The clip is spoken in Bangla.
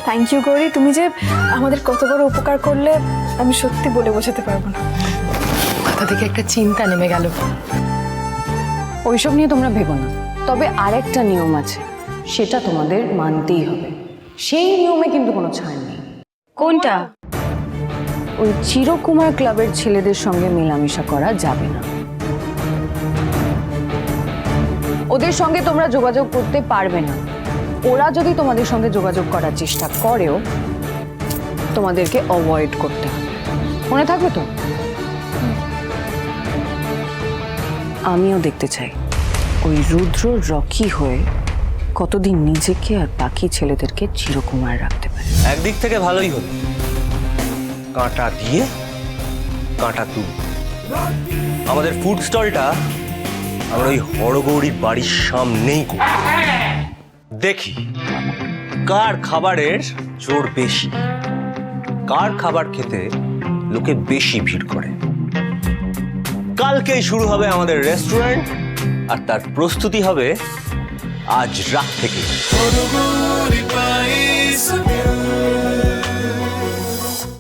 থ্যাংক ইউ গৌরী, তুমি যে আমাদের কত বড় উপকার করলে আমি সত্যি বলে বোঝাতে পারবো না। মাথা থেকে একটা চিন্তা নেমে গেল। ওইসব নিয়ে তোমরা ভেবো না, তবে আরেকটা নিয়ম আছে, সেটা তোমাদের মানতেই হবে। সেই নিয়মে কিন্তু কোনো ছাড় নেই। কোনটা? ওই চিরকুমার ক্লাবের ছেলেদের সঙ্গে মেলামেশা করা যাবে না। ওদের সঙ্গে তোমরা যোগাযোগ করতে পারবে না। ওরা যদি তোমাদের সঙ্গে যোগাযোগ করার চেষ্টা করেও তোমাদেরকে অ্যাভয়েড করতে হবে, মনে থাকবে তো? আমিও দেখতে চাই ওই রুদ্র রকি হয়ে কতদিন নিজেকে আর বাকি ছেলেদেরকে চিরকুমার রাখতে পারে। একদিক থেকে ভালোই হলো, কাঁটা দিয়ে কাঁটা তুল। আমাদের ফুড স্টলটা আমরা ওই হরগৌরীর বাড়ির সামনেই করি। দেখি কার খাবারের জোর বেশি, কার খাবার খেতে লোকে বেশি ভিড় করে। কালকেই শুরু হবে আমাদের রেস্টুরেন্ট, আর তার প্রস্তুতি হবে আজ রাত থেকে।